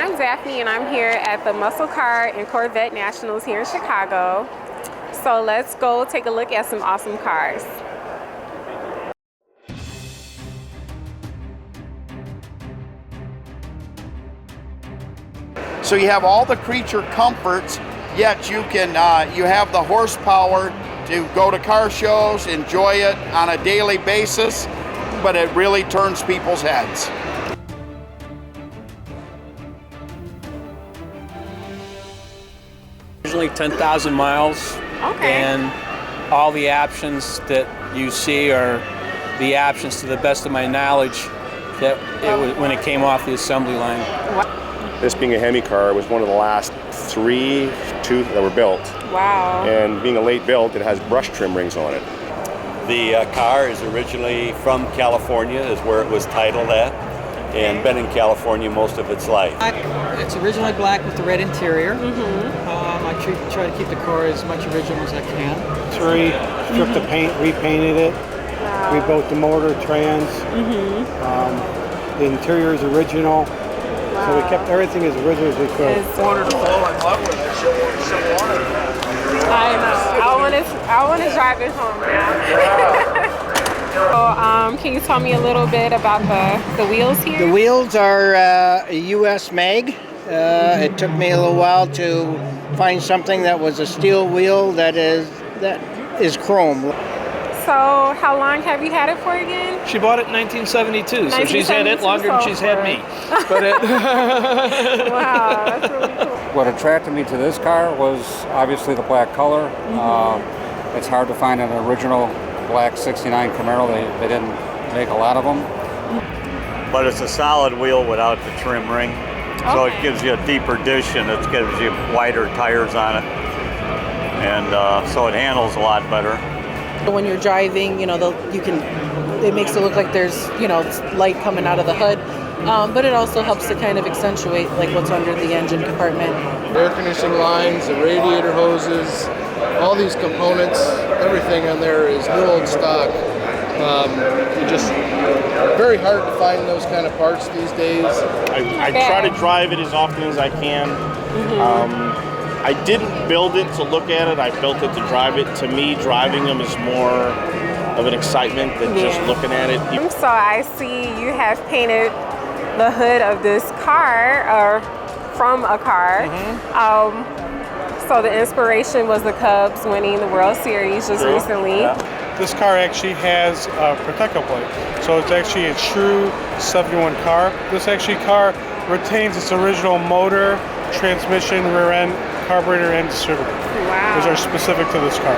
I'm Daphne and I'm here at the Musclecar and Corvette Nationals here in Chicago. So let's go take a look at some awesome cars. So you have all the creature comforts, yet you can you have the horsepower to go to car shows, enjoy it on a daily basis, but it really turns people's heads. Originally 10,000 miles, and all the options that you see are the options, to the best of my knowledge, that when it came off the assembly line. This being a Hemi car was one of the last two that were built. Wow. And being a late build, it has brush trim rings on it. The car is originally from California, is where it was titled at, and been in California most of its life. It's originally black with the red interior. I try to keep the car as much original as I can. Stripped the paint, repainted it, rebuilt the motor, trans. The interior is original. So we kept everything as original as we could. Wanted to fall in love with it. She wanted it. I know. I want to drive it home now. So, can you tell me a little bit about the wheels here? The wheels are a US mag. It took me a little while to find something that was a steel wheel that is chrome. So, how long have you had it for again? She bought it in 1972, so she's had it longer than she's had me. Wow, that's really cool. What attracted me to this car was obviously the black color. It's hard to find an original black 69 Camaro. They didn't make a lot of them. But it's a solid wheel without the trim ring, so it gives you a deeper dish and it gives you wider tires on it, and so it handles a lot better. When you're driving, it makes it look like there's, light coming out of the hood. But it also helps to kind of accentuate like what's under the engine compartment. Air conditioning lines, the radiator hoses, all these components, everything on there is new old stock. Very hard to find those kind of parts these days. I try to drive it as often as I can. I didn't build it to look at it, I built it to drive it. To me, driving them is more of an excitement than just looking at it. So I see you have painted the hood of this car, or from a car. So the inspiration was the Cubs winning the World Series just recently. This car actually has a Protecto plate, so it's actually a true 71 car. This car retains its original motor, transmission, rear end, carburetor, and distributor. Wow. Those are specific to this car.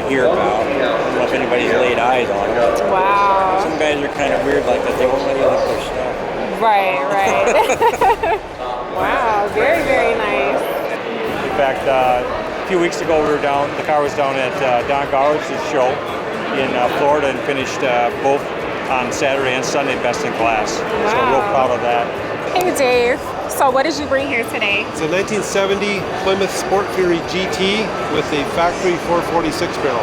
Hear about. I don't know if anybody's laid eyes on it. Wow. Some guys are kind of weird like that. They won't let you look their stuff. Right. Wow, very, very nice. In fact, a few weeks ago the car was down at Don Gowers' show in Florida and finished both on Saturday and Sunday best in class. So I'm real proud of that. Hey Dave, so what did you bring here today? It's a 1970 Plymouth Sport Fury GT with a factory 446 barrel.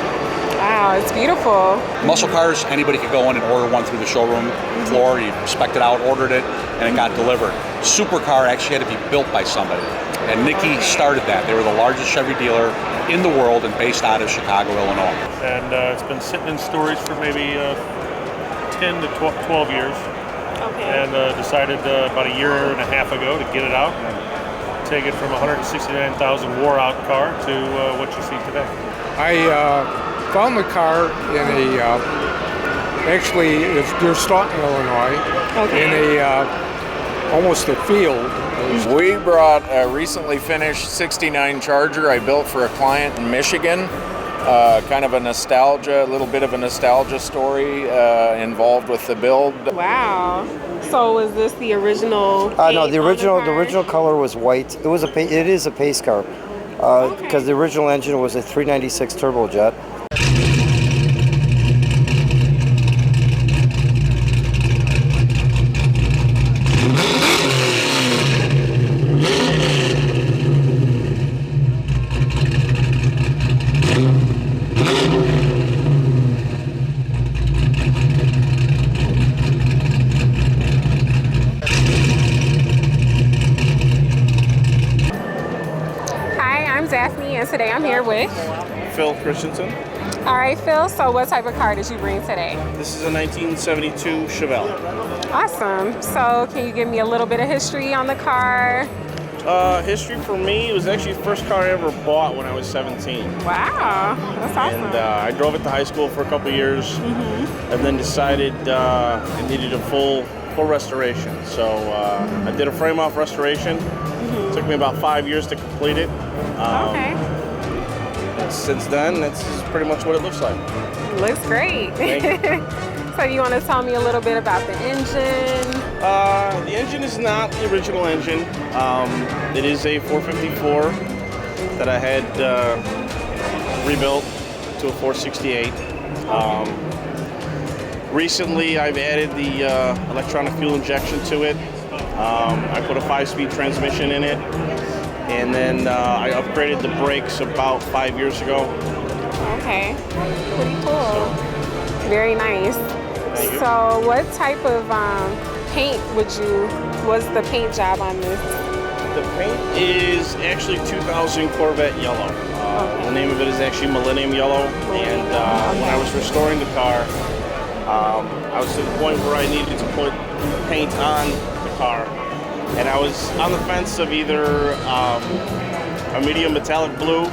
Wow, it's beautiful. Muscle cars, anybody could go in and order one through the showroom floor. You spec'd it out, ordered it, and it got delivered. Supercar actually had to be built by somebody, and Nikki started that. They were the largest Chevy dealer in the world and based out of Chicago, Illinois. And it's been sitting in storage for maybe 10 to 12 years. And decided about a year and a half ago to get it out and take it from a 169,000 wore out car to what you see today. I found the car in it's near Staunton, Illinois, in almost a field. We brought a recently finished 69 Charger I built for a client in Michigan. Kind of a little bit of a nostalgia story involved with the build. Wow. So was this the original? No, the original color was white. It is a pace car because the original engine was a 396 turbojet. And today I'm here with Phil Christensen. All right, Phil, so what type of car did you bring today? This is a 1972 Chevelle. Awesome. So can you give me a little bit of history on the car? History for me, it was actually the first car I ever bought when I was 17. Wow, that's awesome. And I drove it to high school for a couple years, and then decided it needed a full restoration. So I did a frame-off restoration. It took me about 5 years to complete it. Okay. Since then, that's pretty much what it looks like. Looks great. So you want to tell me a little bit about the engine? The engine is not the original engine. It is a 454 that I had rebuilt to a 468. Recently, I've added the electronic fuel injection to it. I put a 5-speed transmission in it. And then I upgraded the brakes about 5 years ago. Okay, pretty cool. Very nice. Thank you. So what type of paint was the paint job on this? The paint is actually 2000 Corvette yellow. The name of it is actually Millennium Yellow. And when I was restoring the car, I was to the point where I needed to put paint on the car. And I was on the fence of either a medium metallic blue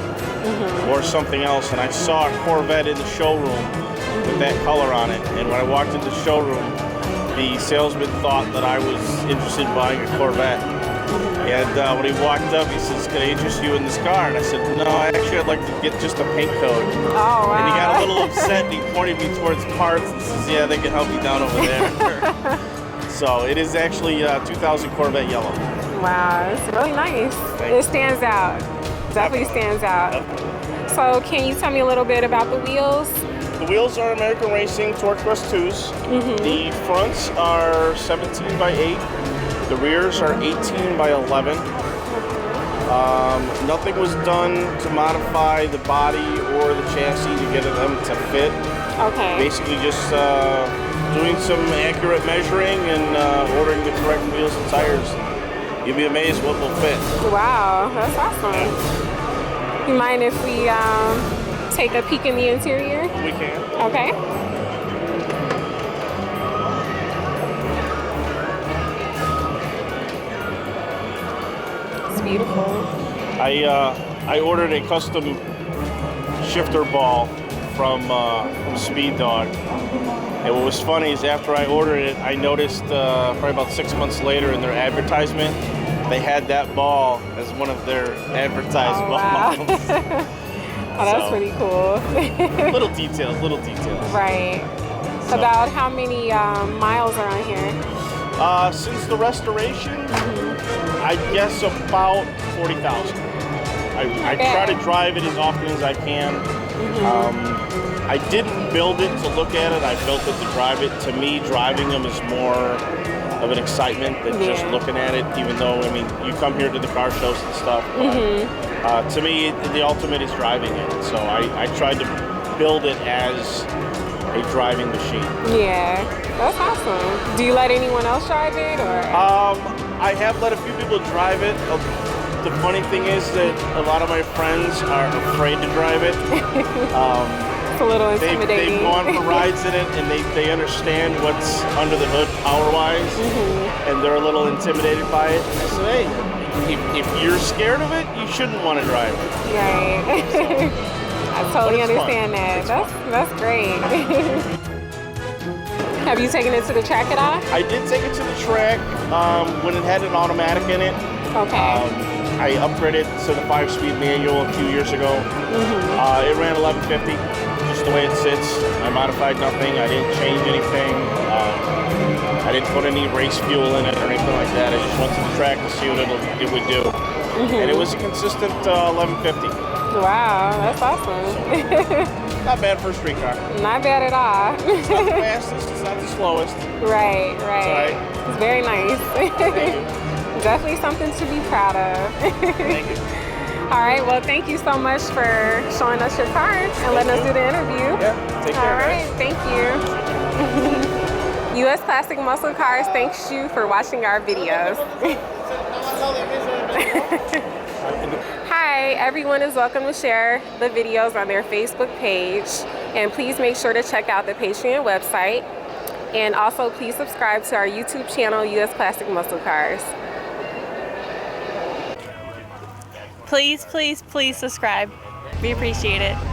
or something else. And I saw a Corvette in the showroom with that color on it. And when I walked into the showroom, the salesman thought that I was interested in buying a Corvette. And when he walked up, he says, "Can I interest you in this car?" And I said, "No, actually I'd like to get just a paint coat." Oh, wow. And he got a little upset and he pointed me towards parts and says, "Yeah, they can help you down over there." So it is actually 2000 Corvette yellow. Wow, it's really nice. It stands out. Definitely stands out. So can you tell me a little bit about the wheels? The wheels are American Racing Torque Thrust 2s. The fronts are 17 by 8. The rears are 18 by 11. Nothing was done to modify the body or the chassis to get them to fit. Okay. Basically just doing some accurate measuring and ordering the correct wheels and tires. You'll be amazed what will fit. Wow, that's awesome. You mind if we take a peek in the interior? We can. Okay. It's beautiful. I ordered a custom shifter ball from Speed Dog. And what was funny is after I ordered it, I noticed probably about 6 months later in their advertisement, they had that ball as one of their advertised models. Oh, that's pretty cool. Little details. Right. So, about how many miles are on here? Since the restoration, I guess about 40,000. I try to drive it as often as I can. I didn't build it to look at it. I built it to drive it. To me, driving them is more of an excitement than just looking at it, even though, I mean, you come here to the car shows and stuff. But, to me, the ultimate is driving it. So I tried to build it as a driving machine. Yeah, that's awesome. Do you let anyone else drive it? Or? I have let a few people drive it. The funny thing is that a lot of my friends are afraid to drive it. It's a little intimidating. They've gone for rides in it and they understand what's under the hood power-wise, and they're a little intimidated by it. I said, hey, if you're scared of it, you shouldn't want to drive it. Right. I totally understand that. That's great. Have you taken it to the track at all? I did take it to the track when it had an automatic in it. Okay. I upgraded to the 5-speed manual a few years ago. It ran 1150, just the way it sits. I modified nothing. I didn't change anything. I didn't put any race fuel in it or anything like that. I just went to the track to see what it would do. And it was a consistent 1150. Wow, that's awesome. Not bad for a street car. Not bad at all. It's not the fastest, it's not the slowest. Right. It's all right. It's very nice. Thank you. Definitely something to be proud of. Thank you. All right, well, thank you so much for showing us your car and letting us do the interview. Yeah, take care. All right, thank you. US Classic Muscle Cars thanks you for watching our videos. Hi, everyone is welcome to share the videos on their Facebook page. And please make sure to check out the Patreon website. And also please subscribe to our YouTube channel, US Classic Muscle Cars. Please, please, please subscribe. We appreciate it.